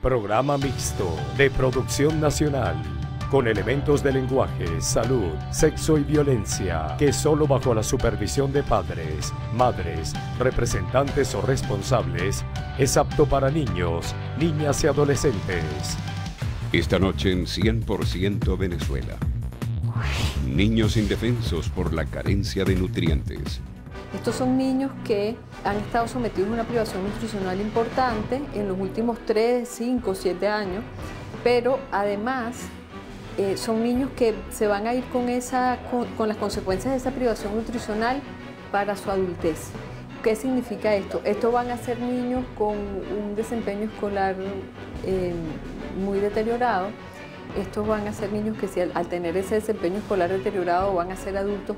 Programa mixto de producción nacional, con elementos de lenguaje, salud, sexo y violencia, que solo bajo la supervisión de padres, madres, representantes o responsables, es apto para niños, niñas y adolescentes. Esta noche en 100% Venezuela. Niños indefensos por la carencia de nutrientes. Estos son niños que han estado sometidos a una privación nutricional importante en los últimos 3, 5, 7 años, pero además son niños que se van a ir con las consecuencias de esa privación nutricional para su adultez. ¿Qué significa esto? Estos van a ser niños con un desempeño escolar muy deteriorado. Estos van a ser niños que al tener ese desempeño escolar deteriorado van a ser adultos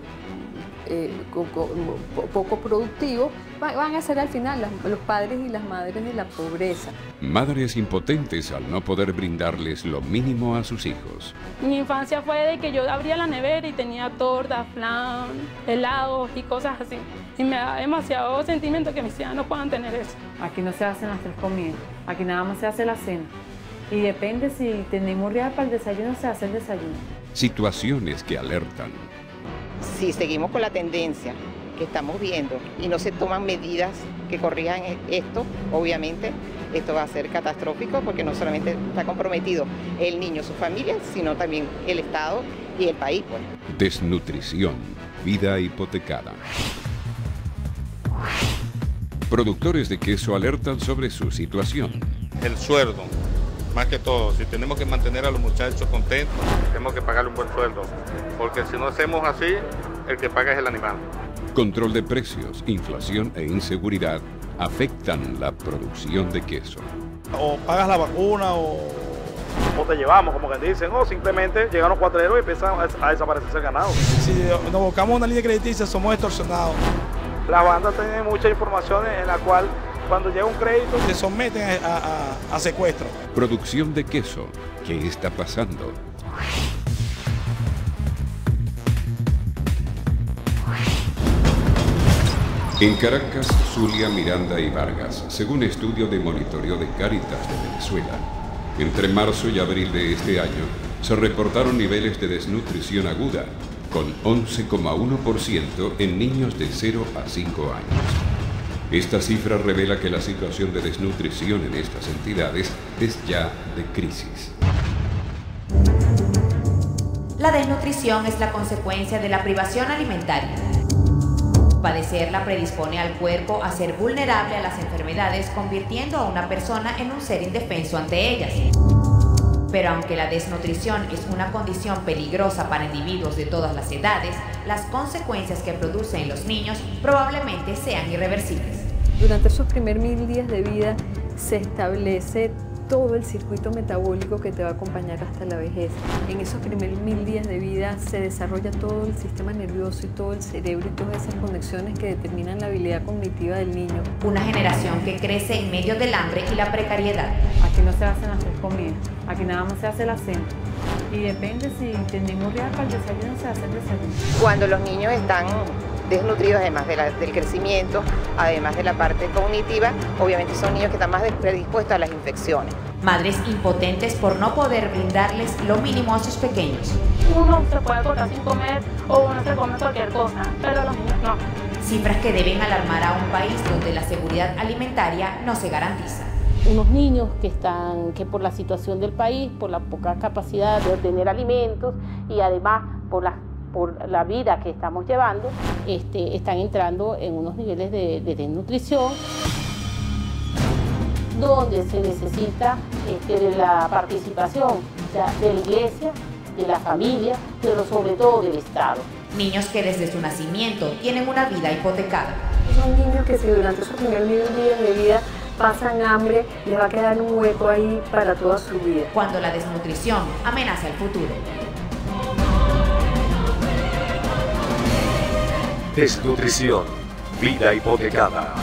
poco productivos, van a ser al final los padres y las madres de la pobreza. Madres impotentes al no poder brindarles lo mínimo a sus hijos. Mi infancia fue de que yo abría la nevera y tenía torta, flan, helados y cosas así. Y me da demasiado sentimiento que mis hijas no puedan tener eso. Aquí no se hacen las 3 comidas, aquí nada más se hace la cena. Y depende si tenemos real para el desayuno, se hace el desayuno. Situaciones que alertan. Si seguimos con la tendencia que estamos viendo y no se toman medidas que corrijan esto, obviamente esto va a ser catastrófico porque no solamente está comprometido el niño, su familia, sino también el Estado y el país. Pues. Desnutrición, vida hipotecada. Productores de queso alertan sobre su situación. El sueldo, más que todo, si tenemos que mantener a los muchachos contentos, tenemos que pagarle un buen sueldo, porque si no hacemos así, el que paga es el animal. Control de precios, inflación e inseguridad afectan la producción de queso. O pagas la vacuna o te llevamos, como que dicen, o simplemente llegan los cuatreros y empiezan a desaparecer el ganado. Si nos buscamos una línea crediticia, somos extorsionados. Las bandas tienen muchas informaciones en la cual cuando llega un crédito se someten a secuestro. Producción de queso. ¿Qué está pasando? En Caracas, Zulia, Miranda y Vargas, según estudio de monitoreo de Cáritas de Venezuela, entre marzo y abril de este año se reportaron niveles de desnutrición aguda, con 11,1% en niños de 0 a 5 años. Esta cifra revela que la situación de desnutrición en estas entidades es ya de crisis. La desnutrición es la consecuencia de la privación alimentaria. Padecerla predispone al cuerpo a ser vulnerable a las enfermedades, convirtiendo a una persona en un ser indefenso ante ellas. Pero aunque la desnutrición es una condición peligrosa para individuos de todas las edades, las consecuencias que produce en los niños probablemente sean irreversibles. Durante esos primeros 1000 días de vida se establece todo el circuito metabólico que te va a acompañar hasta la vejez. En esos primeros 1000 días de vida se desarrolla todo el sistema nervioso y todo el cerebro y todas esas conexiones que determinan la habilidad cognitiva del niño. Una generación que crece en medio del hambre y la precariedad. Aquí no se hacen las 3 comidas, aquí nada más se hace la cena. Y depende si tenemos real para el desayuno, se hace el desayuno. Cuando los niños están desnutridos, además del crecimiento, además de la parte cognitiva, obviamente son niños que están más predispuestos a las infecciones. Madres impotentes por no poder brindarles lo mínimo a sus pequeños. Uno se puede cortar sin comer o uno se come cualquier cosa, pero los niños no. Cifras que deben alarmar a un país donde la seguridad alimentaria no se garantiza. Unos niños que por la situación del país, por la poca capacidad de obtener alimentos y además por la vida que estamos llevando, están entrando en unos niveles de desnutrición, donde se necesita la participación de la iglesia, de la familia, pero sobre todo del Estado. Niños que desde su nacimiento tienen una vida hipotecada. Son niños que si durante esos primeros 1000 días de vida pasan hambre, les va a quedar un hueco ahí para toda su vida. Cuando la desnutrición amenaza el futuro. Desnutrición, vida hipotecada.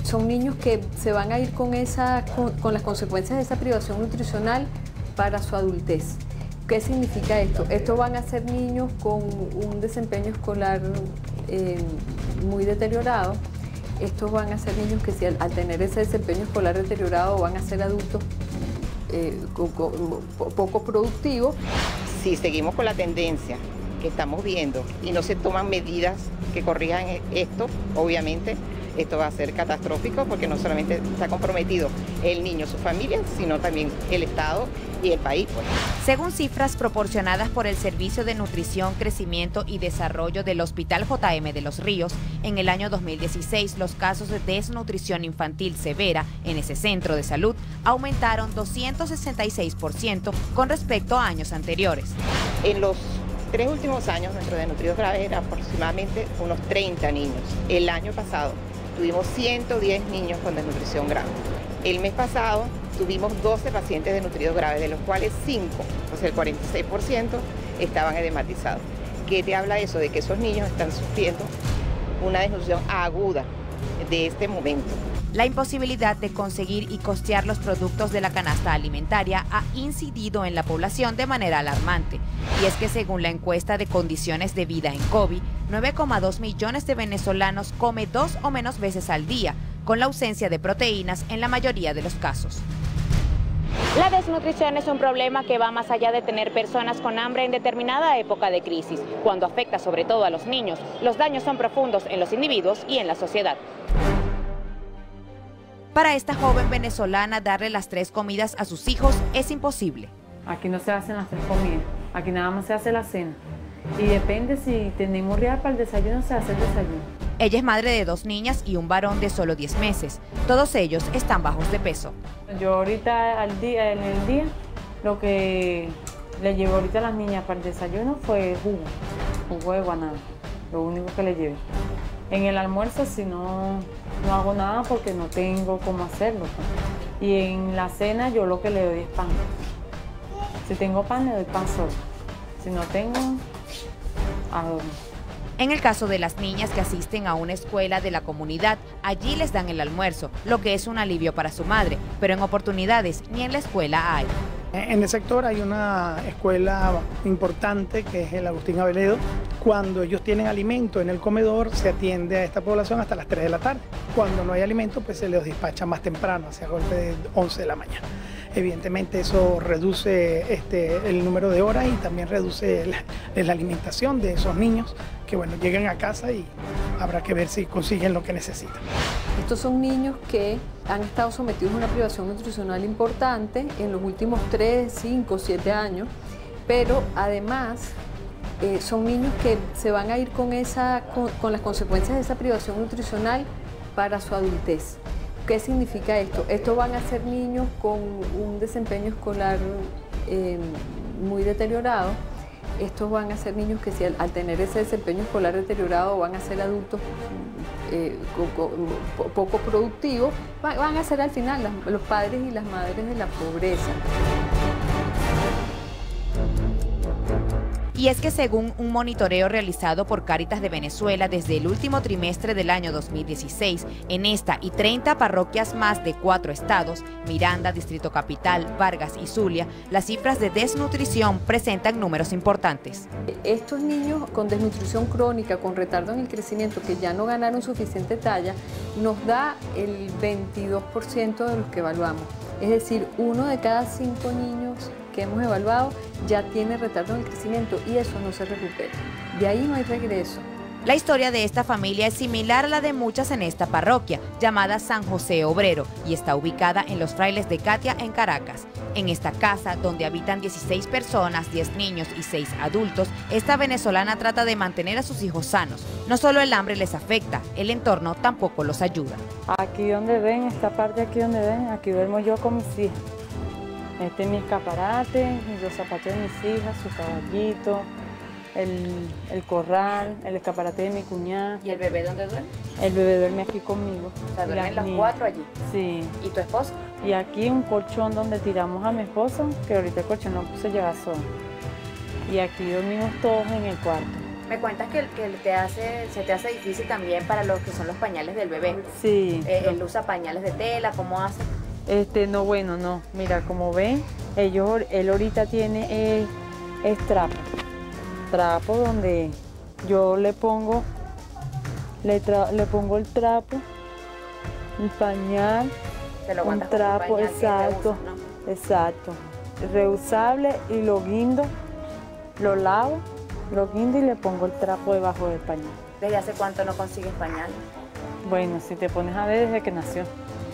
Son niños que se van a ir con las consecuencias de esa privación nutricional para su adultez. ¿Qué significa esto? Estos van a ser niños con un desempeño escolar muy deteriorado, estos van a ser niños que si al tener ese desempeño escolar deteriorado van a ser adultos poco productivos. Si seguimos con la tendencia que estamos viendo y no se toman medidas que corrijan esto, obviamente esto va a ser catastrófico porque no solamente está comprometido el niño, su familia, sino también el Estado y el país. Pues. Según cifras proporcionadas por el Servicio de Nutrición, Crecimiento y Desarrollo del Hospital JM de Los Ríos, en el año 2016 los casos de desnutrición infantil severa en ese centro de salud aumentaron 266% con respecto a años anteriores. En los 3 últimos años, nuestro desnutridos graves era aproximadamente unos 30 niños. El año pasado tuvimos 110 niños con desnutrición grave. El mes pasado tuvimos 12 pacientes desnutridos graves, de los cuales 5, o sea el 46%, estaban edematizados. ¿Qué te habla eso? De que esos niños están sufriendo una desnutrición aguda de este momento. La imposibilidad de conseguir y costear los productos de la canasta alimentaria ha incidido en la población de manera alarmante. Y es que según la encuesta de condiciones de vida en COVID, 9,2 millones de venezolanos come 2 o menos veces al día, con la ausencia de proteínas en la mayoría de los casos. La desnutrición es un problema que va más allá de tener personas con hambre en determinada época de crisis. Cuando afecta sobre todo a los niños, los daños son profundos en los individuos y en la sociedad. Para esta joven venezolana, darle las 3 comidas a sus hijos es imposible. Aquí no se hacen las 3 comidas, aquí nada más se hace la cena. Y depende si tenemos real para el desayuno, se hace el desayuno. Ella es madre de 2 niñas y un varón de solo 10 meses. Todos ellos están bajos de peso. Yo ahorita en el día, lo que le llevo ahorita a las niñas para el desayuno fue jugo de guanábana, lo único que le llevé. En el almuerzo si no hago nada porque no tengo cómo hacerlo. Y en la cena yo lo que le doy es pan. Si tengo pan, le doy pan solo. Si no tengo, adorno. En el caso de las niñas que asisten a una escuela de la comunidad, allí les dan el almuerzo, lo que es un alivio para su madre, pero en oportunidades ni en la escuela hay. En el sector hay una escuela importante que es el Agustín Aveledo. Cuando ellos tienen alimento en el comedor, se atiende a esta población hasta las 3 de la tarde. Cuando no hay alimento, pues se les despacha más temprano, hacia golpe de 11 de la mañana. Evidentemente eso reduce el número de horas y también reduce la alimentación de esos niños que bueno, llegan a casa y habrá que ver si consiguen lo que necesitan. Estos son niños que han estado sometidos a una privación nutricional importante en los últimos 3, 5, 7 años, pero además son niños que se van a ir con las consecuencias de esa privación nutricional para su adultez. ¿Qué significa esto? Estos van a ser niños con un desempeño escolar muy deteriorado. Estos van a ser niños que si al tener ese desempeño escolar deteriorado van a ser adultos poco productivos, van a ser al final los padres y las madres de la pobreza. Y es que según un monitoreo realizado por Cáritas de Venezuela desde el último trimestre del año 2016, en esta y 30 parroquias más de 4 estados, Miranda, Distrito Capital, Vargas y Zulia, las cifras de desnutrición presentan números importantes. Estos niños con desnutrición crónica, con retardo en el crecimiento, que ya no ganaron suficiente talla, nos da el 22% de los que evaluamos. Es decir, 1 de cada 5 niños que hemos evaluado ya tiene retardo en el crecimiento y eso no se recupera. De ahí no hay regreso. La historia de esta familia es similar a la de muchas en esta parroquia, llamada San José Obrero, y está ubicada en Los Frailes de Catia, en Caracas. En esta casa, donde habitan 16 personas, 10 niños y 6 adultos, esta venezolana trata de mantener a sus hijos sanos. No solo el hambre les afecta, el entorno tampoco los ayuda. Aquí donde ven, esta parte aquí donde ven, aquí duermo yo con mis hijas. Este es mi escaparate, los zapatos de mis hijas, su caballito, el corral, el escaparate de mi cuñada. ¿Y el bebé dónde duerme? El bebé duerme aquí conmigo. O sea, duermen las 4 allí. Sí. ¿Y tu esposo? Y aquí un colchón donde tiramos a mi esposo, que ahorita el colchón no se lleva solo. Y aquí dormimos todos en el cuarto. Me cuentas que se te hace difícil también para los que son los pañales del bebé. Sí. Él usa pañales de tela, ¿cómo hace? No, bueno, no. Mira, como ven, él ahorita tiene trapo donde yo le pongo Le pongo el trapo, el pañal, un trapo, exacto, ¿no? Exacto, reusable, y lo guindo, lo lavo, lo guindo y le pongo el trapo debajo del pañal. ¿Desde hace cuánto no consigues pañales? Bueno, si te pones a ver, desde que nació.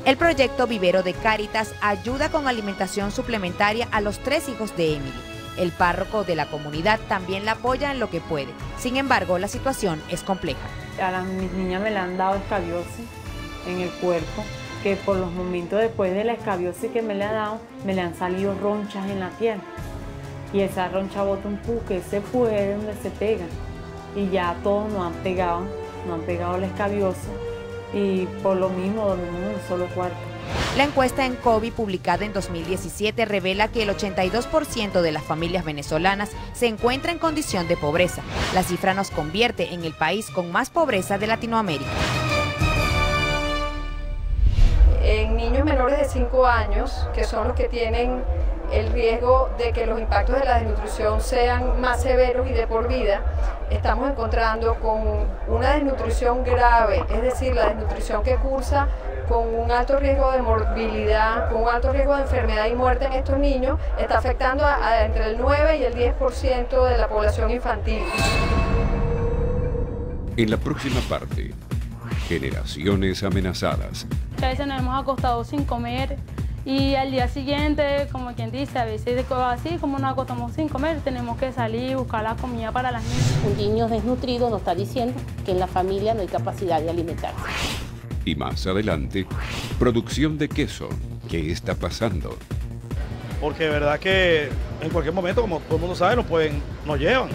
El proyecto Vivero de Cáritas ayuda con alimentación suplementaria a los 3 hijos de Emily. El párroco de la comunidad también la apoya en lo que puede. Sin embargo, la situación es compleja. Mis niñas me le han dado escabiosis en el cuerpo, que por los momentos después de la escabiosis que me le ha dado, me le han salido ronchas en la piel. Y esa roncha bota un puque, ese puque es donde se pega. Y ya todos nos han pegado la escabiosis, y por lo mismo dormimos en un solo cuarto. La encuesta en COVID publicada en 2017 revela que el 82% de las familias venezolanas se encuentra en condición de pobreza. La cifra nos convierte en el país con más pobreza de Latinoamérica. En niños menores de 5 años, que son los que tienen el riesgo de que los impactos de la desnutrición sean más severos y de por vida, estamos encontrando con una desnutrición grave, es decir, la desnutrición que cursa con un alto riesgo de morbilidad, con un alto riesgo de enfermedad y muerte en estos niños, está afectando a entre el 9 y el 10% de la población infantil. En la próxima parte, generaciones amenazadas. A veces nos hemos acostado sin comer y al día siguiente, como quien dice, a veces así como nos acostamos sin comer, tenemos que salir y buscar la comida para las niñas. Un niño desnutrido nos está diciendo que en la familia no hay capacidad de alimentarse. Y más adelante, producción de queso. ¿Qué está pasando? Porque de verdad que en cualquier momento, como todo el mundo sabe, nos llevan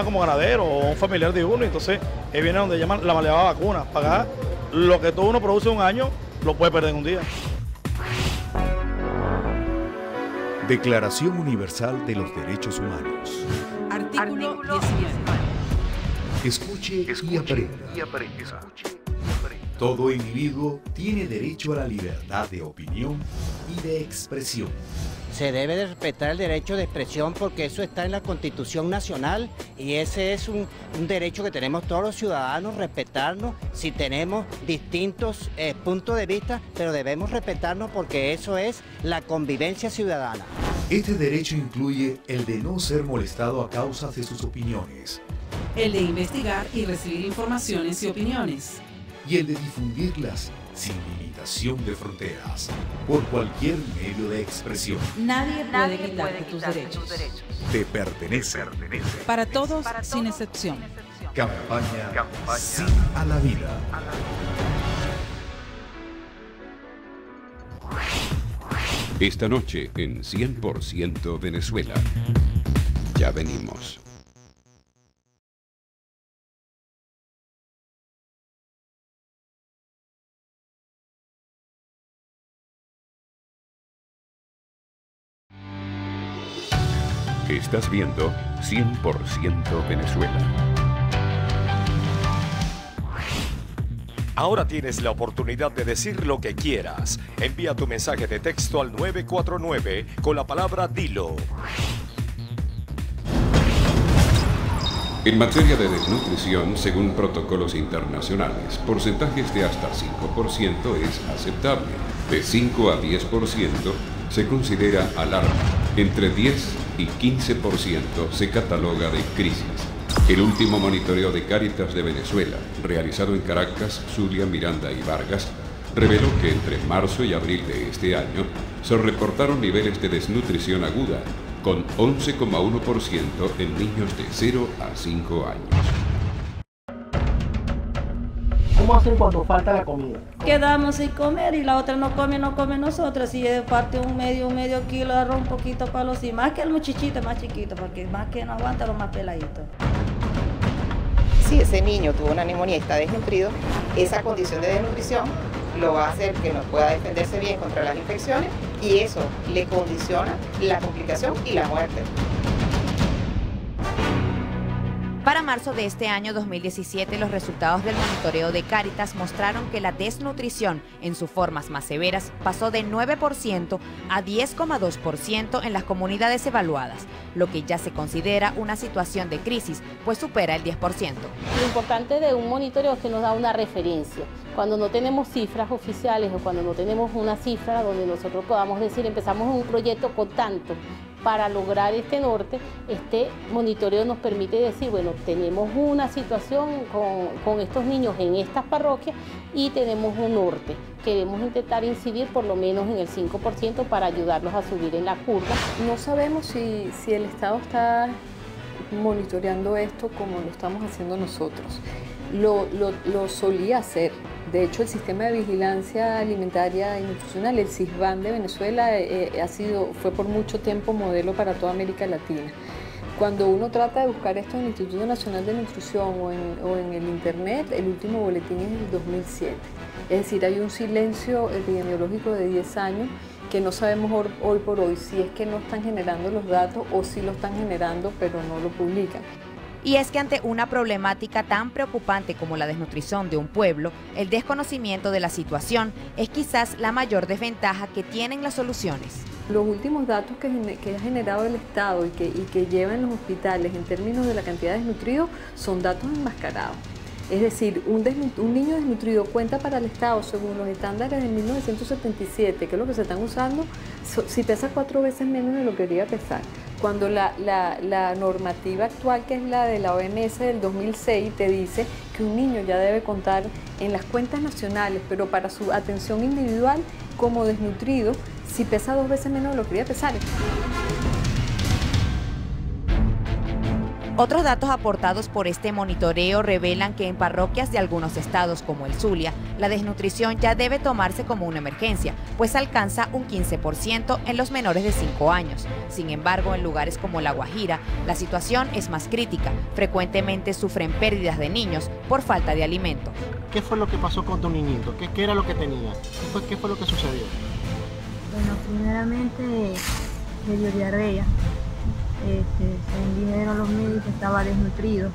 como ganadero o un familiar de uno, y entonces viene donde llaman la maleada vacuna. Pagar lo que todo uno produce un año, lo puede perder en un día. Declaración Universal de los Derechos Humanos. Artículo 19. Escuche y aprenda. Todo individuo tiene derecho a la libertad de opinión y de expresión. Se debe de respetar el derecho de expresión porque eso está en la Constitución Nacional y ese es un derecho que tenemos todos los ciudadanos, respetarnos si tenemos distintos puntos de vista, pero debemos respetarnos porque eso es la convivencia ciudadana. Este derecho incluye el de no ser molestado a causa de sus opiniones, el de investigar y recibir informaciones y opiniones, y el de difundirlas sin limitación de fronteras, por cualquier medio de expresión. Nadie puede quitarte tus derechos. Te pertenece. Para todos, sin excepción. Campaña Sí a la Vida. Esta noche en 100% Venezuela. Ya venimos. Estás viendo 100% Venezuela. Ahora tienes la oportunidad de decir lo que quieras. Envía tu mensaje de texto al 949 con la palabra Dilo. En materia de desnutrición, según protocolos internacionales, porcentajes de hasta 5% es aceptable. De 5 a 10% se considera alarma. Entre 10 y 15% se cataloga de crisis. El último monitoreo de Cáritas de Venezuela, realizado en Caracas, Zulia, Miranda y Vargas, reveló que entre marzo y abril de este año se reportaron niveles de desnutrición aguda, con 11,1% en niños de 0 a 5 años. ¿Cómo hacen cuando falta la comida? Quedamos sin comer y la otra no come nosotros. Si parte un medio kilo de arroz, un poquito para los y más que el muchachito más chiquito, porque más que no aguanta los más peladitos. Si ese niño tuvo una neumonía y está desnutrido, esa condición de desnutrición lo va a hacer que no pueda defenderse bien contra las infecciones y eso le condiciona la complicación y la muerte. Para marzo de este año 2017, los resultados del monitoreo de Cáritas mostraron que la desnutrición en sus formas más severas pasó de 9% a 10,2% en las comunidades evaluadas, lo que ya se considera una situación de crisis, pues supera el 10%. Lo importante de un monitoreo es que nos da una referencia. Cuando no tenemos cifras oficiales o cuando no tenemos una cifra donde nosotros podamos decir empezamos un proyecto con tanto, para lograr este norte, este monitoreo nos permite decir, bueno, tenemos una situación con estos niños en estas parroquias y tenemos un norte. Queremos intentar incidir por lo menos en el 5% para ayudarlos a subir en la curva. No sabemos si el Estado está monitoreando esto como lo estamos haciendo nosotros. Lo solía hacer. De hecho, el Sistema de Vigilancia Alimentaria y Nutricional, el SISVAN de Venezuela, fue por mucho tiempo modelo para toda América Latina. Cuando uno trata de buscar esto en el Instituto Nacional de Nutrición o en el Internet, el último boletín es del 2007. Es decir, hay un silencio epidemiológico de 10 años que no sabemos hoy por hoy si es que no están generando los datos o si lo están generando pero no lo publican. Y es que ante una problemática tan preocupante como la desnutrición de un pueblo, el desconocimiento de la situación es quizás la mayor desventaja que tienen las soluciones. Los últimos datos que ha generado el Estado y que llevan los hospitales en términos de la cantidad de desnutridos son datos enmascarados. Es decir, un niño desnutrido cuenta para el Estado, según los estándares de 1977, que es lo que se están usando, si pesa 4 veces menos de lo que debería pesar. Cuando la normativa actual, que es la de la OMS del 2006, te dice que un niño ya debe contar en las cuentas nacionales, pero para su atención individual, como desnutrido, si pesa 2 veces menos de lo que debería pesar. Otros datos aportados por este monitoreo revelan que en parroquias de algunos estados como el Zulia, la desnutrición ya debe tomarse como una emergencia, pues alcanza un 15% en los menores de 5 años. Sin embargo, en lugares como La Guajira, la situación es más crítica. Frecuentemente sufren pérdidas de niños por falta de alimento. ¿Qué fue lo que pasó con tu niñito? ¿Qué era lo que tenía? ¿Qué fue lo que sucedió? Bueno, primeramente le dio diarrea. Según dijeron los médicos, estaba desnutrido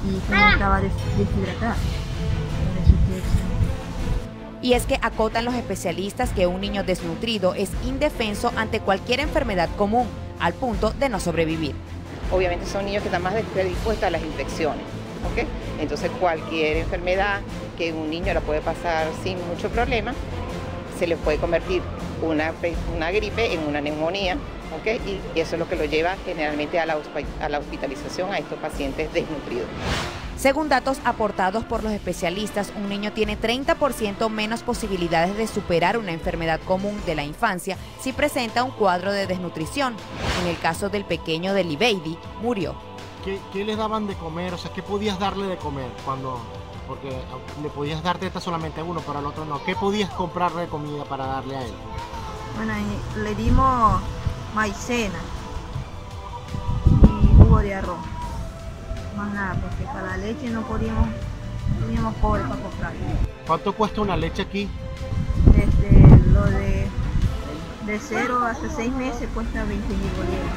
y que no estaba deshidratado. Y es que acotan los especialistas que un niño desnutrido es indefenso ante cualquier enfermedad común, al punto de no sobrevivir. Obviamente son niños que están más predispuestos a las infecciones, ¿ok? Entonces cualquier enfermedad que un niño la puede pasar sin mucho problema, se le puede convertir una gripe en una neumonía. ¿Okay? Y eso es lo que lo lleva generalmente a la hospitalización a estos pacientes desnutridos. Según datos aportados por los especialistas, un niño tiene 30% menos posibilidades de superar una enfermedad común de la infancia si presenta un cuadro de desnutrición. En el caso del pequeño de Libeidi, murió. ¿Qué les daban de comer? O sea, ¿qué podías darle de comer porque le podías dar teta solamente a uno, pero al otro no? ¿Qué podías comprarle de comida para darle a él? Bueno, le dimos maicena y jugo de arroz, más nada, porque para la leche no teníamos cobre para comprar. ¿Cuánto cuesta una leche aquí? Desde lo de 0 hasta 6 meses cuesta 20.000 bolívares.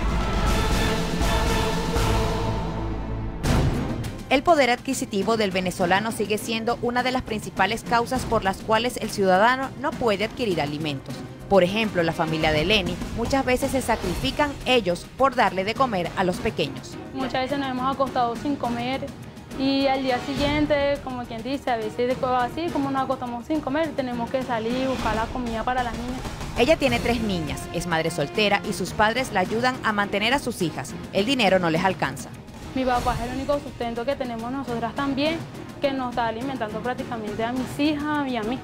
El poder adquisitivo del venezolano sigue siendo una de las principales causas por las cuales el ciudadano no puede adquirir alimentos. Por ejemplo, la familia de Lenny muchas veces se sacrifican ellos por darle de comer a los pequeños. Muchas veces nos hemos acostado sin comer y al día siguiente, como quien dice, a veces así como nos acostamos sin comer, tenemos que salir y buscar la comida para las niñas. Ella tiene 3 niñas, es madre soltera y sus padres la ayudan a mantener a sus hijas. El dinero no les alcanza. Mi papá es el único sustento que tenemos nosotras también, que nos está alimentando prácticamente a mis hijas y a mí.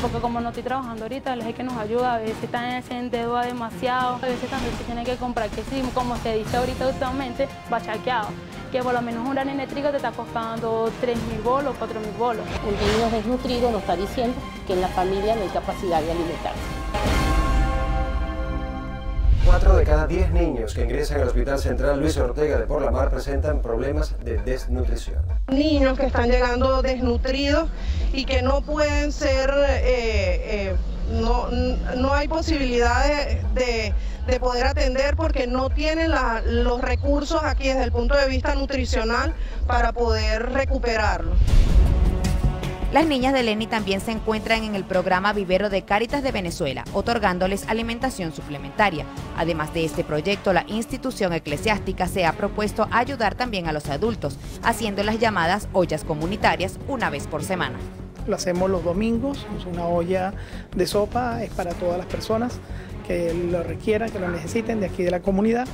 Porque como no estoy trabajando ahorita, él es el que nos ayuda, a veces también se endeuda demasiado, a veces también se tiene que comprar, que sí, como se dice ahorita últimamente, bachaqueado, que por lo menos un gran eléctrico te está costando 3.000 bolos, 4.000 bolos. Un niño desnutrido nos está diciendo que en la familia no hay capacidad de alimentarse. 4 de cada 10 niños que ingresan al Hospital Central Luis Ortega de Por la Mar presentan problemas de desnutrición. Niños que están llegando desnutridos y que no pueden ser no hay posibilidad de poder atender porque no tienen los recursos aquí desde el punto de vista nutricional para poder recuperarlo. Las niñas de Leni también se encuentran en el programa Vivero de Cáritas de Venezuela, otorgándoles alimentación suplementaria. Además de este proyecto, la institución eclesiástica se ha propuesto ayudar también a los adultos, haciendo las llamadas ollas comunitarias una vez por semana. Lo hacemos los domingos, es una olla de sopa, es para todas las personas que lo requieran, que lo necesiten de aquí de la comunidad.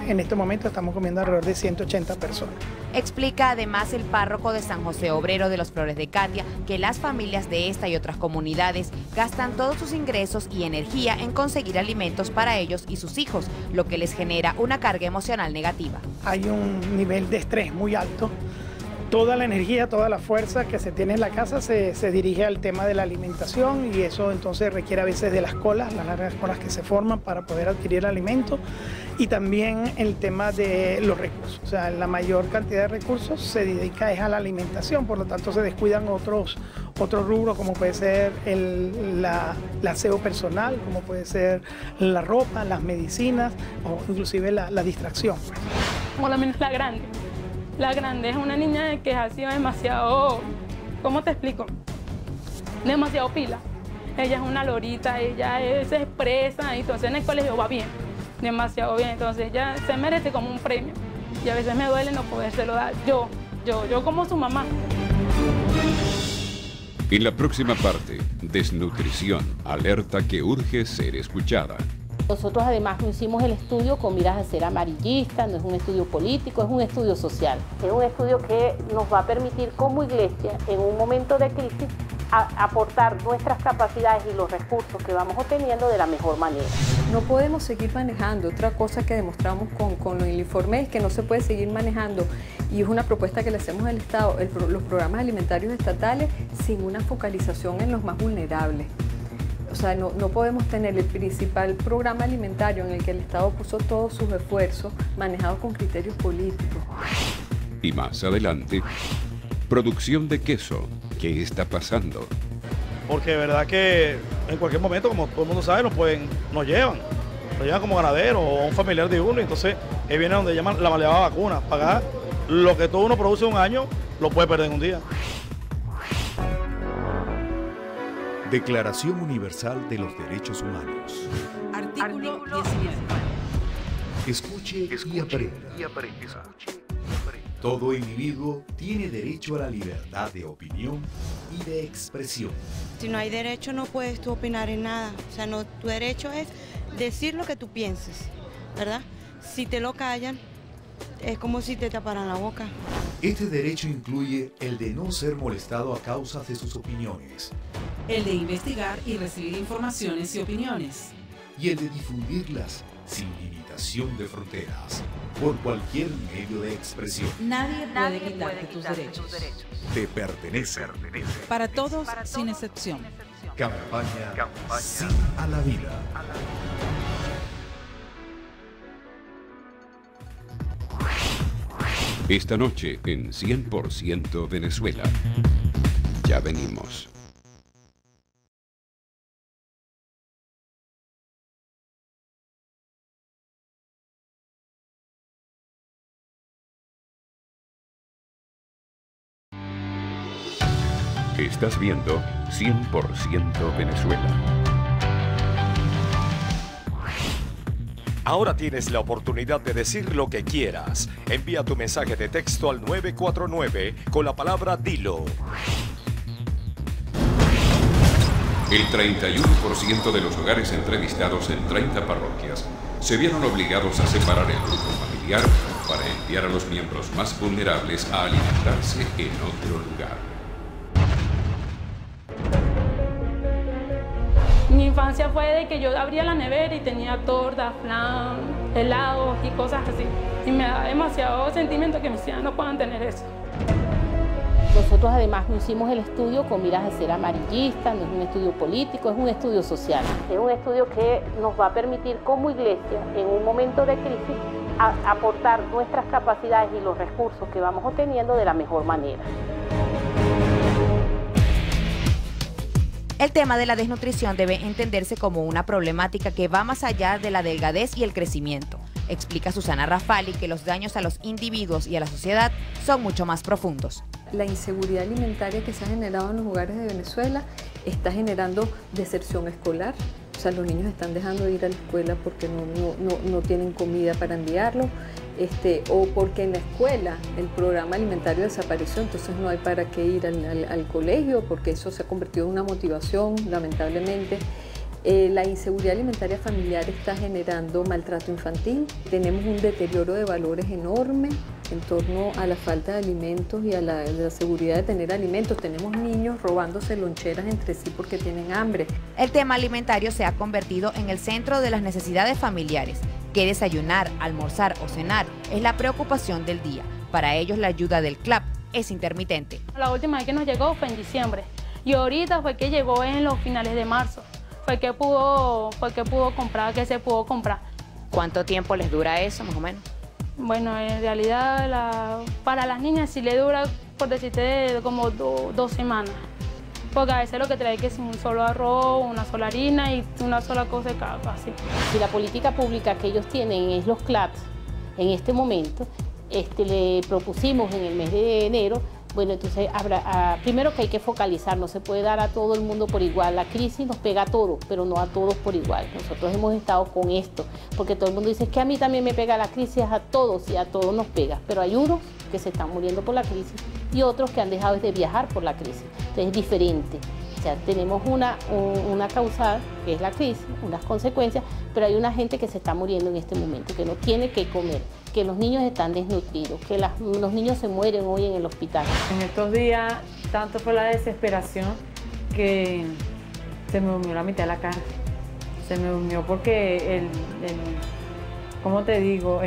En este momento estamos comiendo alrededor de 180 personas. Explica además el párroco de San José Obrero de los Flores de Catia que las familias de esta y otras comunidades gastan todos sus ingresos y energía en conseguir alimentos para ellos y sus hijos, lo que les genera una carga emocional negativa. Hay un nivel de estrés muy alto. Toda la energía, toda la fuerza que se tiene en la casa se dirige al tema de la alimentación y eso entonces requiere a veces de las colas, las largas colas que se forman para poder adquirir alimento y también el tema de los recursos. O sea, la mayor cantidad de recursos se dedica a la alimentación, por lo tanto se descuidan otros rubros como puede ser el aseo personal, como puede ser la ropa, las medicinas o inclusive la distracción. Por lo menos la grande. La grande es una niña que ha sido demasiado, ¿cómo te explico? Demasiado pila. Ella es una lorita, ella se expresa, entonces en el colegio va bien, demasiado bien. Entonces ella se merece como un premio. Y a veces me duele no podérselo dar yo como su mamá. En la próxima parte, desnutrición, alerta que urge ser escuchada. Nosotros además no hicimos el estudio con miras a ser amarillistas, no es un estudio político, es un estudio social. Es un estudio que nos va a permitir como iglesia, en un momento de crisis, aportar nuestras capacidades y los recursos que vamos obteniendo de la mejor manera. No podemos seguir manejando. Otra cosa que demostramos con el informe es que no se puede seguir manejando, y es una propuesta que le hacemos al Estado, los programas alimentarios estatales sin una focalización en los más vulnerables. O sea, no podemos tener el principal programa alimentario en el que el Estado puso todos sus esfuerzos manejados con criterios políticos. Y más adelante, producción de queso. ¿Qué está pasando? Porque de verdad que en cualquier momento, como todo el mundo sabe, nos llevan como ganaderos o un familiar de uno, y entonces ahí viene donde llaman la maleada vacuna. Pagar lo que todo uno produce un año, lo puede perder en un día. Declaración Universal de los Derechos Humanos. Artículo 19. Escuche y aprenda. Todo individuo tiene derecho a la libertad de opinión y de expresión. Si no hay derecho, no puedes tú opinar en nada. O sea, tu derecho es decir lo que tú pienses, ¿verdad? Si te lo callan, es como si te taparan la boca. Este derecho incluye el de no ser molestado a causa de sus opiniones, El de investigar y recibir informaciones y opiniones, y el de difundirlas sin limitación de fronteras, por cualquier medio de expresión. Nadie puede quitarte tus derechos. Te pertenece. Para todos, sin excepción. Campaña Sí a la Vida. Esta noche en 100% Venezuela. Ya venimos. Estás viendo 100% Venezuela. Ahora tienes la oportunidad de decir lo que quieras. Envía tu mensaje de texto al 949 con la palabra Dilo. El 31% de los hogares entrevistados en 30 parroquias se vieron obligados a separar el grupo familiar para enviar a los miembros más vulnerables a alimentarse en otro lugar. Mi infancia fue de que yo abría la nevera y tenía torta, flan, helados y cosas así. Y me da demasiado sentimiento que mis hijas no puedan tener eso. Nosotros además no hicimos el estudio con miras a ser amarillistas, no es un estudio político, es un estudio social. Es un estudio que nos va a permitir como iglesia, en un momento de crisis, aportar nuestras capacidades y los recursos que vamos obteniendo de la mejor manera. El tema de la desnutrición debe entenderse como una problemática que va más allá de la delgadez y el crecimiento. Explica Susana Rafali que los daños a los individuos y a la sociedad son mucho más profundos. La inseguridad alimentaria que se ha generado en los hogares de Venezuela está generando deserción escolar. O sea, los niños están dejando de ir a la escuela porque no tienen comida para enviarlo, o porque en la escuela el programa alimentario desapareció, entonces no hay para qué ir al colegio, porque eso se ha convertido en una motivación, lamentablemente. La inseguridad alimentaria familiar está generando maltrato infantil. Tenemos un deterioro de valores enorme en torno a la falta de alimentos y a la seguridad de tener alimentos. Tenemos niños robándose loncheras entre sí porque tienen hambre. El tema alimentario se ha convertido en el centro de las necesidades familiares. ¿Qué desayunar, almorzar o cenar? Es la preocupación del día. Para ellos la ayuda del CLAP es intermitente. La última vez que nos llegó fue en diciembre y ahorita fue que llegó en los finales de marzo. Fue que se pudo comprar. ¿Cuánto tiempo les dura eso, más o menos? Bueno, en realidad para las niñas sí le dura, por decirte, como 2 semanas. Porque a veces lo que trae que es un solo arroz, una sola harina y una sola cosa de cada así. Si la política pública que ellos tienen es los CLAP, en este momento, le propusimos en el mes de enero. Bueno, entonces primero que hay que focalizar, no se puede dar a todo el mundo por igual. La crisis nos pega a todos, pero no a todos por igual. Nosotros hemos estado con esto, porque todo el mundo dice que a mí también me pega la crisis, a todos y a todos nos pega. Pero hay unos que se están muriendo por la crisis y otros que han dejado de viajar por la crisis. Entonces es diferente. O sea, tenemos una causal, que es la crisis, unas consecuencias, pero hay una gente que se está muriendo en este momento, que no tiene que comer, que los niños están desnutridos, que los niños se mueren hoy en el hospital. En estos días, tanto fue la desesperación que se me durmió la mitad de la cara. Se me durmió porque ¿cómo te digo?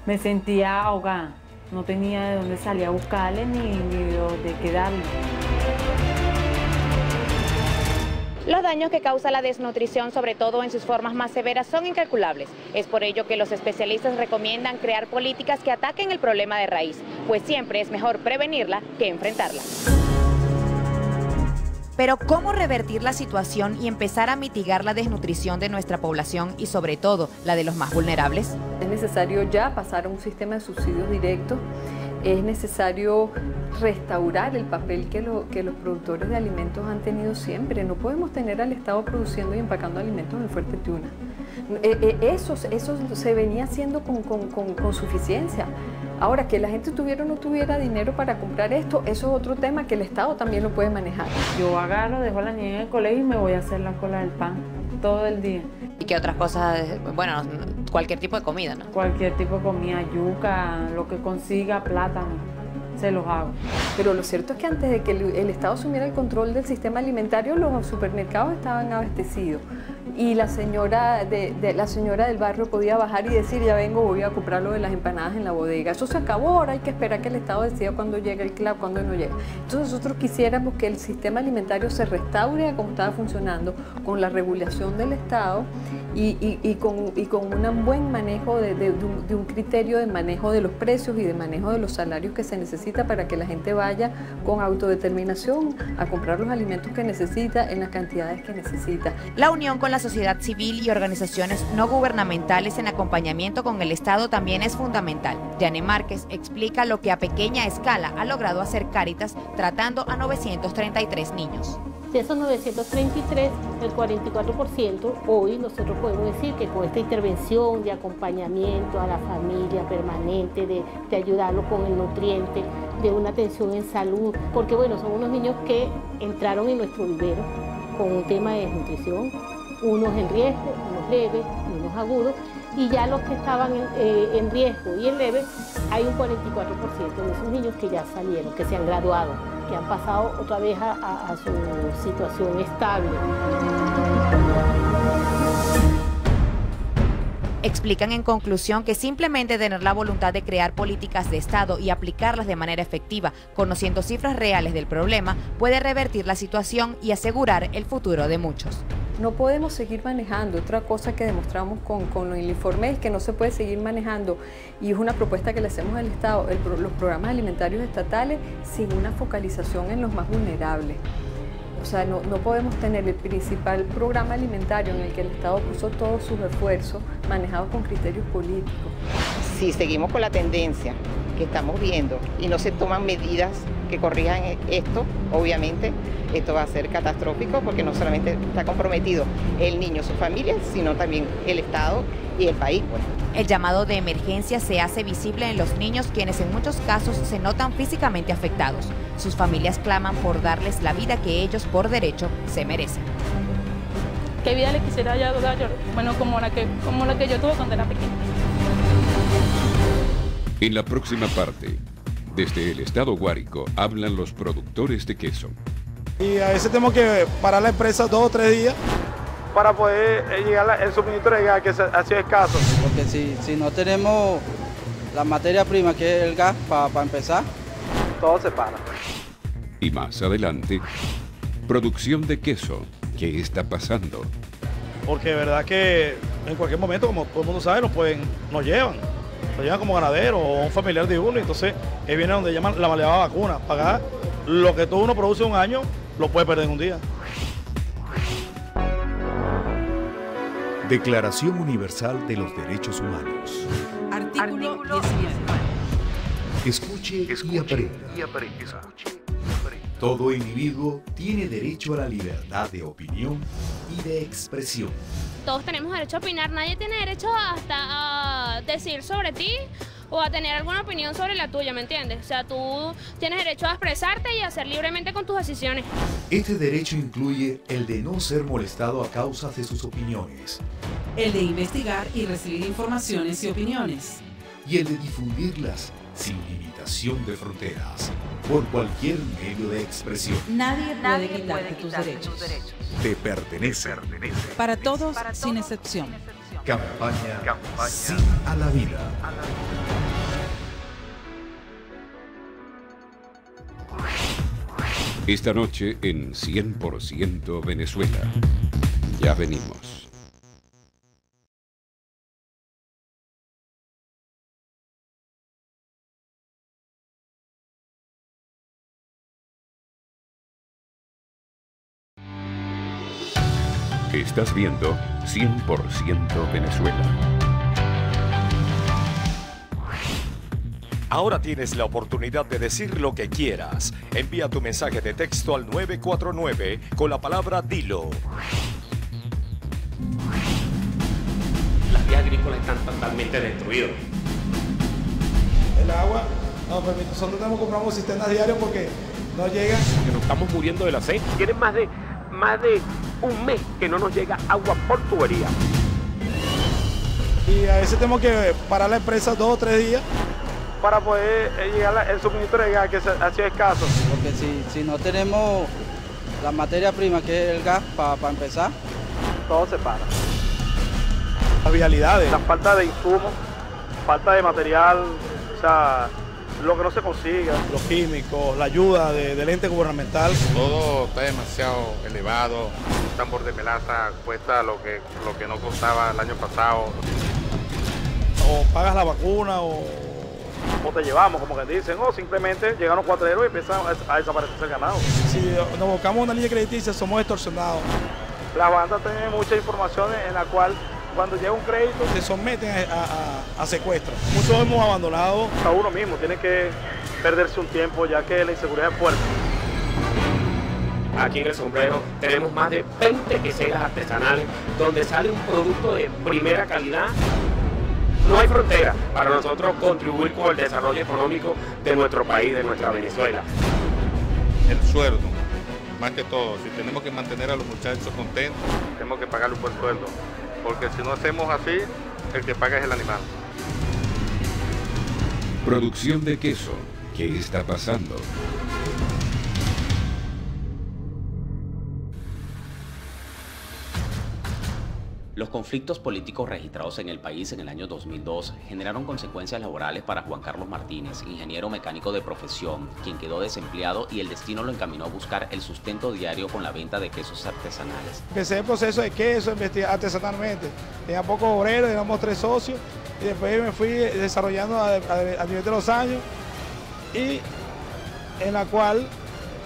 Me sentía ahogada. No tenía de dónde salir a buscarle ni de dónde quedarle. Los daños que causa la desnutrición, sobre todo en sus formas más severas, son incalculables. Es por ello que los especialistas recomiendan crear políticas que ataquen el problema de raíz, pues siempre es mejor prevenirla que enfrentarla. Pero ¿cómo revertir la situación y empezar a mitigar la desnutrición de nuestra población y sobre todo la de los más vulnerables? Es necesario ya pasar a un sistema de subsidios directos. Es necesario restaurar el papel que los productores de alimentos han tenido siempre. No podemos tener al Estado produciendo y empacando alimentos en el Fuerte Tiuna. Eso se venía haciendo con suficiencia. Ahora, que la gente tuviera o no tuviera dinero para comprar esto, eso es otro tema que el Estado también lo puede manejar. Yo agarro, dejo a la niña en el colegio y me voy a hacer la cola del pan todo el día. ¿Y qué otras cosas? Bueno, cualquier tipo de comida, ¿no? Cualquier tipo de comida, yuca, lo que consiga, plátano, se los hago. Pero lo cierto es que antes de que el Estado asumiera el control del sistema alimentario, los supermercados estaban abastecidos. Y la señora del barrio podía bajar y decir, ya vengo, voy a comprar lo de las empanadas en la bodega. Eso se acabó, ahora hay que esperar que el Estado decida cuándo llega el CLAP, cuándo no llega. Entonces nosotros quisiéramos que el sistema alimentario se restaure a como estaba funcionando, con la regulación del Estado y con un buen manejo de un criterio de manejo de los precios y de manejo de los salarios que se necesita para que la gente vaya con autodeterminación a comprar los alimentos que necesita en las cantidades que necesita. La unión con la sociedad civil y organizaciones no gubernamentales en acompañamiento con el Estado también es fundamental. Yane Márquez explica lo que a pequeña escala ha logrado hacer Cáritas tratando a 933 niños. De esos 933, el 44%, hoy nosotros podemos decir que con esta intervención de acompañamiento a la familia permanente, de ayudarlo con el nutriente, de una atención en salud, porque bueno, son unos niños que entraron en nuestro vivero con un tema de desnutrición, unos en riesgo, unos leves y unos agudos, y ya los que estaban en riesgo y en leve, hay un 44% de esos niños que ya salieron, que se han graduado, que han pasado otra vez a su situación estable. Explican en conclusión que simplemente tener la voluntad de crear políticas de Estado y aplicarlas de manera efectiva, conociendo cifras reales del problema, puede revertir la situación y asegurar el futuro de muchos. No podemos seguir manejando. Otra cosa que demostramos con el informe es que no se puede seguir manejando, y es una propuesta que le hacemos al Estado, los programas alimentarios estatales sin una focalización en los más vulnerables. sea, no podemos tener el principal programa alimentario en el que el Estado puso todos sus esfuerzos manejados con criterios políticos. Si seguimos con la tendencia que estamos viendo y no se toman medidas que corrijan esto, obviamente esto va a ser catastrófico porque no solamente está comprometido el niño, su familia, sino también el Estado y el país. Pues. El llamado de emergencia se hace visible en los niños, quienes en muchos casos se notan físicamente afectados. Sus familias claman por darles la vida que ellos por derecho se merecen. ¿Qué vida le quisiera yo dar? Bueno, como la que yo tuve cuando era pequeña. En la próxima parte, desde el estado Guárico, hablan los productores de queso. Y a veces tenemos que parar la empresa 2 o 3 días para poder llegar el suministro de gas, que ha sido escaso. Porque si no tenemos la materia prima, que es el gas, para empezar, todo se para. Y más adelante, producción de queso. ¿Qué está pasando? Porque de verdad que en cualquier momento, como todo el mundo sabe, nos llevan como ganadero o un familiar de uno, y entonces viene donde llaman la maleada vacuna. Pagar lo que todo uno produce un año, lo puede perder en un día. Declaración Universal de los Derechos Humanos. Artículo 19. Escuche y aprenda. Todo individuo tiene derecho a la libertad de opinión y de expresión. Todos tenemos derecho a opinar, nadie tiene derecho hasta a decir sobre ti o a tener alguna opinión sobre la tuya, ¿me entiendes? O sea, tú tienes derecho a expresarte y a hacer libremente con tus decisiones. Este derecho incluye el de no ser molestado a causa de sus opiniones, El de investigar y recibir informaciones y opiniones, y el de difundirlas sin limitación de fronteras, por cualquier medio de expresión. Nadie puede quitarte tus derechos. Te pertenece. Para todos, sin excepción. Campaña Sí a la Vida. Esta noche en 100% Venezuela. Ya venimos. Estás viendo 100% Venezuela. Ahora tienes la oportunidad de decir lo que quieras. Envía tu mensaje de texto al 949 con la palabra Dilo. Las vías agrícolas están totalmente destruidas. El agua, nosotros compramos cisternas diarios porque no llega. Que nos estamos muriendo de la sed. Tienen más de un mes que no nos llega agua por tubería. Y a veces tenemos que parar la empresa 2 o 3 días para poder llegar el suministro de gas, que ha sido escaso. Porque si no tenemos la materia prima, que es el gas, para empezar, todo se para. Las vialidades, la falta de insumos, falta de material, o sea, lo que no se consiga, los químicos, la ayuda del ente gubernamental. Todo está demasiado elevado. Un tambor de melaza cuesta lo que no costaba el año pasado. O pagas la vacuna o te llevamos, como que dicen, o simplemente llegan los cuatreros y empiezan a desaparecer el ganado. Si nos buscamos una línea crediticia, somos extorsionados. Las bandas tienen muchas informaciones en la cual cuando llega un crédito se someten a secuestro. Muchos hemos abandonado a uno mismo, tiene que perderse un tiempo ya que la inseguridad es fuerte. Aquí en El Sombrero tenemos más de 20 queseras artesanales donde sale un producto de primera calidad. No hay frontera para nosotros contribuir con el desarrollo económico de nuestro país, de nuestra Venezuela. El sueldo, más que todo. Si tenemos que mantener a los muchachos contentos, tenemos que pagarle un buen sueldo. Porque si no hacemos así, el que paga es el animal. Producción de queso. ¿Qué está pasando? Los conflictos políticos registrados en el país en el año 2002 generaron consecuencias laborales para Juan Carlos Martínez, ingeniero mecánico de profesión, quien quedó desempleado y el destino lo encaminó a buscar el sustento diario con la venta de quesos artesanales. Empecé el proceso de queso artesanalmente. Tenía pocos obreros, éramos 3 socios y después me fui desarrollando a nivel de los años y en la cual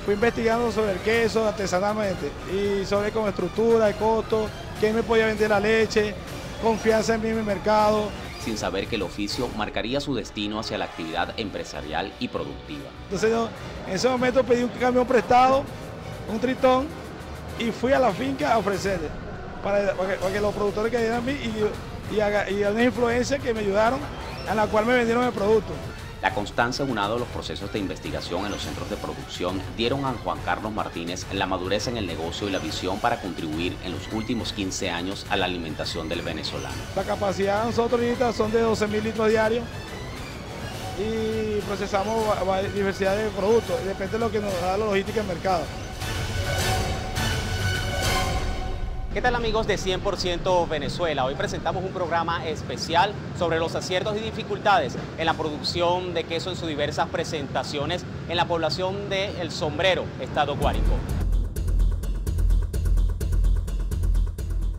fui investigando sobre el queso artesanalmente y sobre como estructura, el costo, quién me podía vender la leche, confianza en mí en mi mercado. Sin saber que el oficio marcaría su destino hacia la actividad empresarial y productiva. Entonces yo en ese momento pedí un camión prestado, un tritón, y fui a la finca a ofrecerle para que los productores que dieran a mí y a una influencia que me ayudaron, a la cual me vendieron el producto. La constancia unada a los procesos de investigación en los centros de producción dieron a Juan Carlos Martínez la madurez en el negocio y la visión para contribuir en los últimos 15 años a la alimentación del venezolano. La capacidad de nosotros ahorita son de 12.000 litros diarios y procesamos diversidad de productos, depende de lo que nos da la logística en mercado. ¿Qué tal amigos de 100% Venezuela? Hoy presentamos un programa especial sobre los aciertos y dificultades en la producción de queso en sus diversas presentaciones en la población de El Sombrero, Estado Guárico.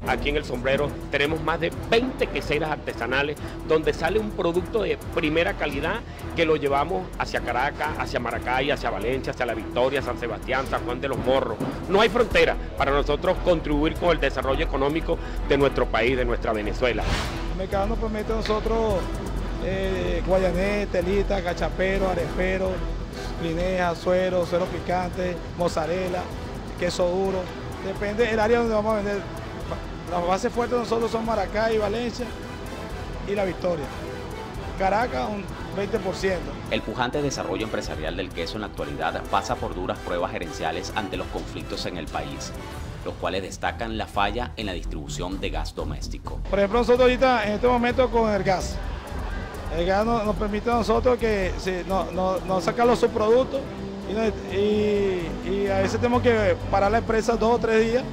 Aquí en El Sombrero tenemos más de 20 queseras artesanales donde sale un producto de primera calidad que lo llevamos hacia Caracas, hacia Maracay, hacia Valencia, hacia La Victoria, San Sebastián, San Juan de los Morros. No hay frontera para nosotros contribuir con el desarrollo económico de nuestro país, de nuestra Venezuela. El mercado nos permite a nosotros guayanés, telita, cachapero, arepero, lineja, suero picante, mozzarella, queso duro. Depende del área donde vamos a vender. Las bases fuertes de nosotros son Maracay, Valencia y La Victoria. Caracas, un 20%. El pujante desarrollo empresarial del queso en la actualidad pasa por duras pruebas gerenciales ante los conflictos en el país, los cuales destacan la falla en la distribución de gas doméstico. Por ejemplo, nosotros ahorita, en este momento, con el gas nos permite a nosotros que no sacar los subproductos y a veces tenemos que parar la empresa 2 o 3 días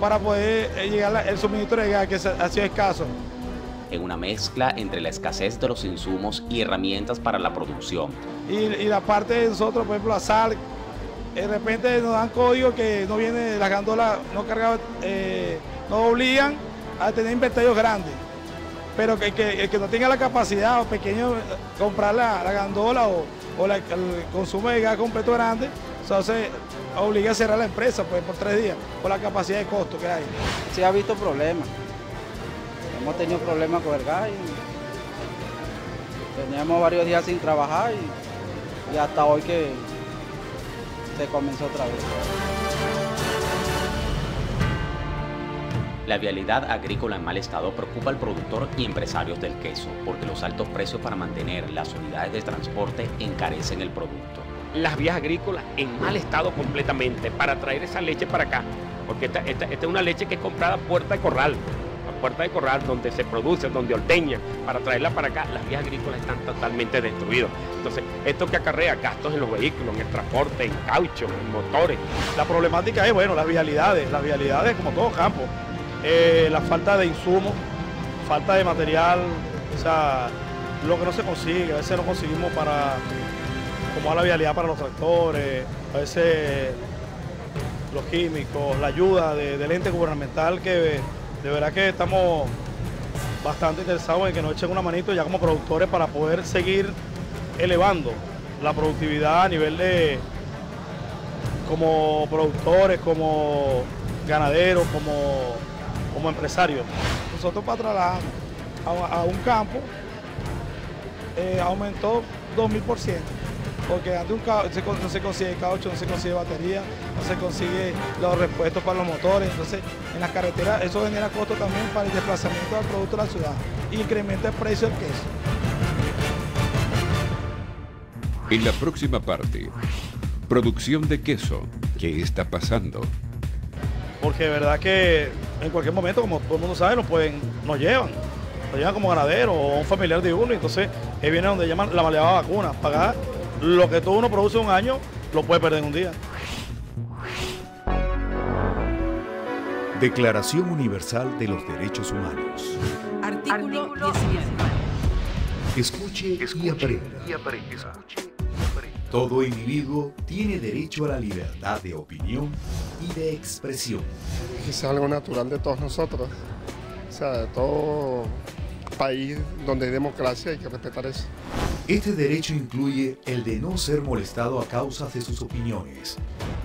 para poder llegar el suministro de gas, que ha sido escaso. En una mezcla entre la escasez de los insumos y herramientas para la producción. Y la parte de nosotros, por ejemplo, la sal, de repente nos dan código que no viene, las gandolas no cargadas, nos obligan a tener inventarios grandes, pero el que no tenga la capacidad o pequeño comprar la gandola o el consumo de gas completo grande, entonces obliga a cerrar la empresa pues, por 3 días, por la capacidad de costo que hay. Sí ha visto problemas. Hemos tenido problemas con el gas y teníamos varios días sin trabajar y hasta hoy que se comenzó otra vez. La vialidad agrícola en mal estado preocupa al productor y empresarios del queso, porque los altos precios para mantener las unidades de transporte encarecen el producto. Las vías agrícolas en mal estado completamente para traer esa leche para acá, porque esta es una leche que es comprada a puerta de corral, donde se produce, donde ordeña, para traerla para acá. Las vías agrícolas están totalmente destruidas. Entonces, esto que acarrea gastos en los vehículos, en el transporte, en caucho, en motores. La problemática es, bueno, las vialidades como todo campo, la falta de insumos, falta de material, o sea, lo que no se consigue, a veces no conseguimos para como la vialidad para los tractores, a veces los químicos, la ayuda del ente gubernamental, que de verdad que estamos bastante interesados en que nos echen una manito ya como productores para poder seguir elevando la productividad a nivel de como productores, como ganaderos, como empresarios. Nosotros para trasladar a un campo aumentó 2000%. Porque antes no se consigue caucho, no se consigue batería, no se consigue los repuestos para los motores. Entonces, en las carreteras eso genera costo también para el desplazamiento del producto a la ciudad y incrementa el precio del queso. En la próxima parte, producción de queso. ¿Qué está pasando? Porque de verdad que en cualquier momento, como todo el mundo sabe, nos llevan como ganadero o un familiar de uno, y entonces viene donde llaman la maleada vacuna, pagar lo que todo uno produce un año, lo puede perder en un día. Declaración Universal de los Derechos Humanos. Artículo 19. Escuche y aprenda. Todo individuo tiene derecho a la libertad de opinión y de expresión. Es algo natural de todos nosotros. O sea, de todo país donde hay democracia hay que respetar eso. Este derecho incluye el de no ser molestado a causa de sus opiniones,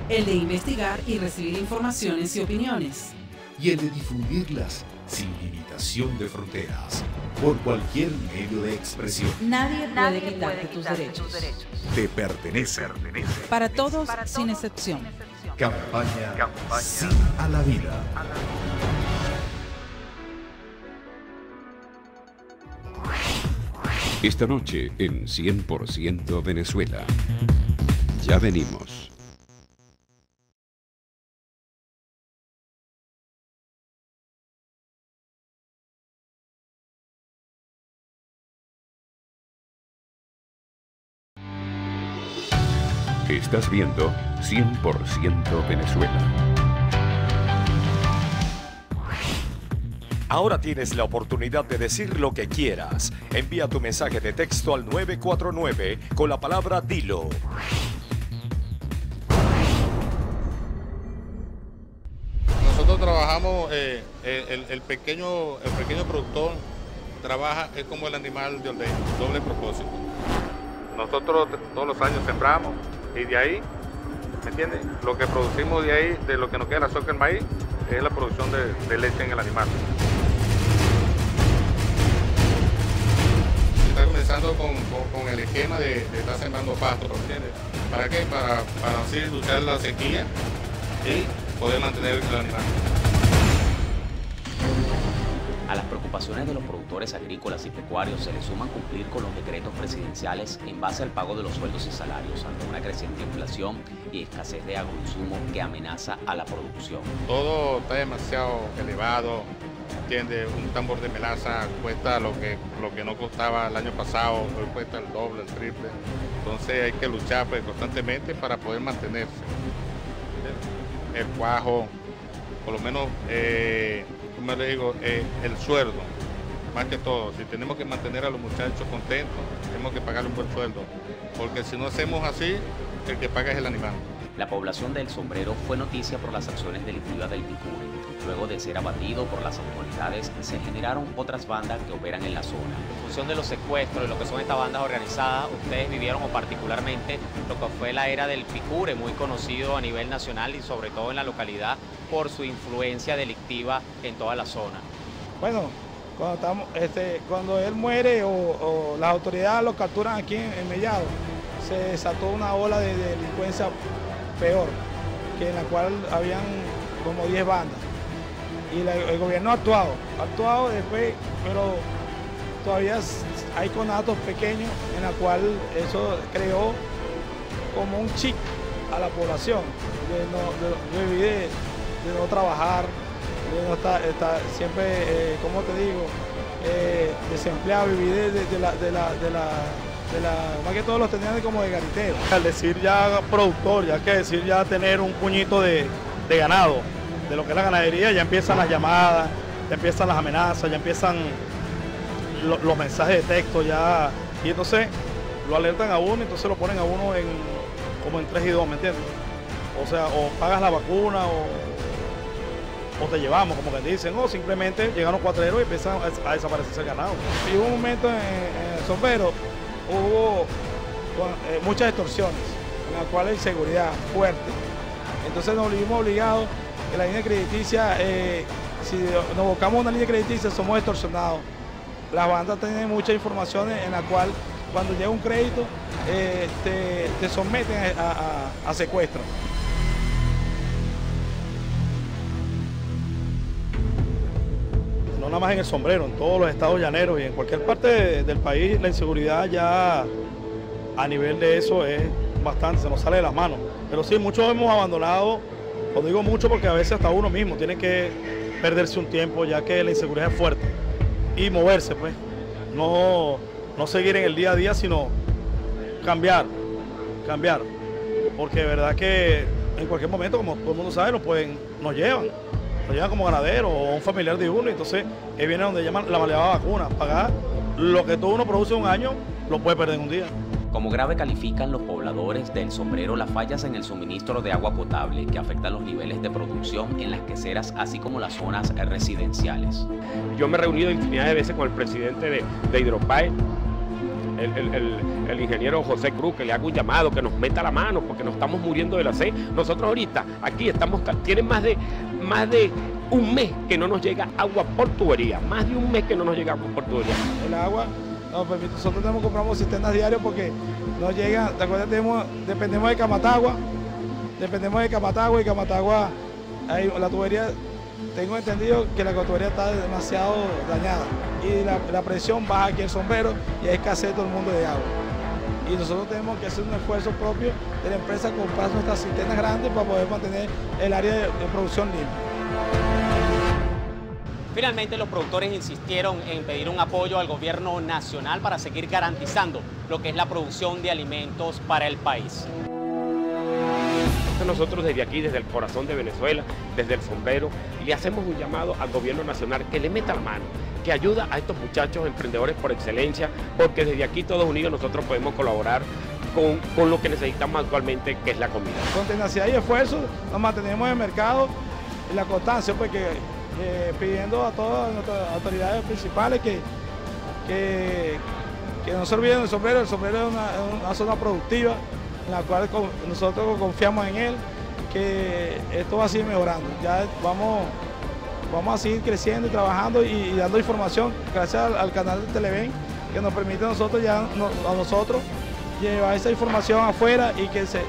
el de investigar y recibir informaciones y opiniones, y el de difundirlas sin limitación de fronteras, por cualquier medio de expresión. Nadie puede quitarte tus derechos. Te pertenece. Para todos, sin excepción. Campaña Sí a la Vida. Esta noche en 100% Venezuela. Ya venimos. Estás viendo 100% Venezuela. Ahora tienes la oportunidad de decir lo que quieras. Envía tu mensaje de texto al 949 con la palabra Dilo. Nosotros trabajamos, el pequeño productor trabaja, es como el animal de ordeño, doble propósito. Nosotros todos los años sembramos y de ahí, ¿me entiendes? Lo que producimos de ahí, de lo que nos queda la soja, el maíz, es la producción de leche en el animal. Está comenzando con el esquema de estar sembrando pasto, ¿me entiendes? ¿Para qué? Para así luchar la sequía y poder mantener el animal. A las preocupaciones de los productores agrícolas y pecuarios se les suman cumplir con los decretos presidenciales en base al pago de los sueldos y salarios ante una creciente inflación y escasez de agroinsumos que amenaza a la producción. Todo está demasiado elevado, ¿entiendes? Un tambor de melaza cuesta lo que no costaba el año pasado, hoy cuesta el doble, el triple. Entonces hay que luchar pues, constantemente para poder mantenerse. El cuajo, por lo menos... como les digo, el sueldo, más que todo. Si tenemos que mantener a los muchachos contentos, tenemos que pagarle un buen sueldo, porque si no hacemos así, el que paga es el animal. La población del Sombrero fue noticia por las acciones delictivas del Picure. Luego de ser abatido por las autoridades, se generaron otras bandas que operan en la zona. En función de los secuestros y lo que son estas bandas organizadas, ustedes vivieron o particularmente lo que fue la era del Picure, muy conocido a nivel nacional y sobre todo en la localidad por su influencia delictiva en toda la zona. Bueno, cuando él muere o las autoridades lo capturan aquí en Mellado, se desató una ola de delincuencia peor, que en la cual habían como 10 bandas. Y el gobierno ha actuado después, pero todavía hay conatos pequeños en la cual eso creó como un chip a la población, de vivir, de no trabajar, de no estar siempre, como te digo, desempleado, vivir de la más que todos los tenían como de garitero. Al decir ya productor, ya que decir ya tener un puñito de ganado, de lo que es la ganadería, ya empiezan las llamadas, ya empiezan las amenazas, ya empiezan los mensajes de texto, ya, y entonces lo alertan a uno, y entonces lo ponen a uno como en 3 y 2, ¿me entiendes? O sea, o pagas la vacuna o te llevamos, como que dicen, o simplemente llegan los cuatreros y empiezan a desaparecerse el ganado. Y hubo un momento en el Sombrero, hubo muchas extorsiones, en las cuales hay inseguridad fuerte. Entonces nos vimos obligados que la línea crediticia, si nos buscamos una línea crediticia, somos extorsionados. Las bandas tienen muchas informaciones en la cual cuando llega un crédito te someten a secuestro. No nada más en el Sombrero, en todos los estados llaneros y en cualquier parte del país la inseguridad ya a nivel de eso es bastante, se nos sale de las manos. Pero sí, muchos hemos abandonado, lo digo mucho porque a veces hasta uno mismo tiene que perderse un tiempo ya que la inseguridad es fuerte y moverse pues, no seguir en el día a día sino cambiar, porque de verdad que en cualquier momento, como todo el mundo sabe, nos llevan como ganadero o un familiar de uno, y entonces viene donde llaman la maleada vacuna, pagar lo que todo uno produce un año, lo puede perder en un día. Como grave califican los pobladores del Sombrero las fallas en el suministro de agua potable que afectan los niveles de producción en las queseras, así como las zonas residenciales. Yo me he reunido infinidad de veces con el presidente de Hidropae el ingeniero José Cruz, que le haga un llamado, que nos meta la mano, porque nos estamos muriendo de la sed. Nosotros ahorita, aquí tienen más de un mes que no nos llega agua por tubería, más de un mes que no nos llega agua por tubería. El agua nos permite, nosotros compramos cisternas diarios porque no llega, ¿te acuerdas? Dependemos de Camatagua, y Camatagua, ahí, la tubería, tengo entendido que la tubería está demasiado dañada y la presión baja aquí el Sombrero y hay escasez todo el mundo de agua. Y nosotros tenemos que hacer un esfuerzo propio de la empresa, comprar nuestras cisternas grandes para poder mantener el área de producción limpia. Finalmente, los productores insistieron en pedir un apoyo al gobierno nacional para seguir garantizando lo que es la producción de alimentos para el país. Nosotros desde aquí, desde el corazón de Venezuela, desde el Sombrero, le hacemos un llamado al gobierno nacional que le meta la mano, que ayuda a estos muchachos emprendedores por excelencia, porque desde aquí todos unidos nosotros podemos colaborar con lo que necesitamos actualmente, que es la comida. Con tenacidad y esfuerzo nos mantenemos en el mercado y la constancia, pues pidiendo a todas nuestras autoridades principales que no se olviden del Sombrero. El Sombrero es una zona productiva en la cual nosotros confiamos en él, que esto va a seguir mejorando. Ya vamos a seguir creciendo y trabajando y dando información gracias al canal de Televen, que nos permite a nosotros llevar esa información afuera y que se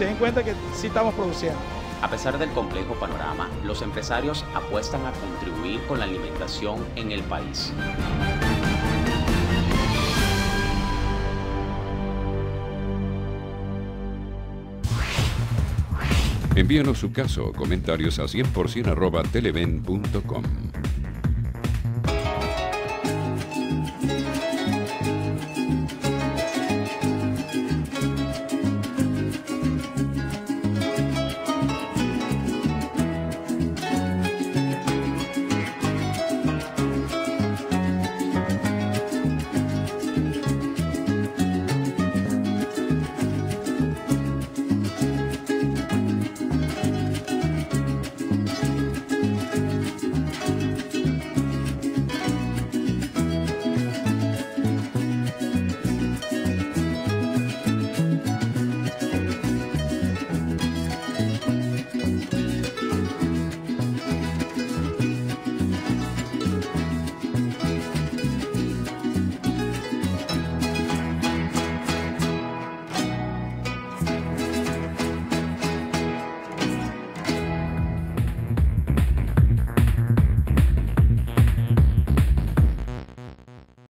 den cuenta que sí estamos produciendo. A pesar del complejo panorama, los empresarios apuestan a contribuir con la alimentación en el país. Envíanos su caso o comentarios a 100%@televen.com.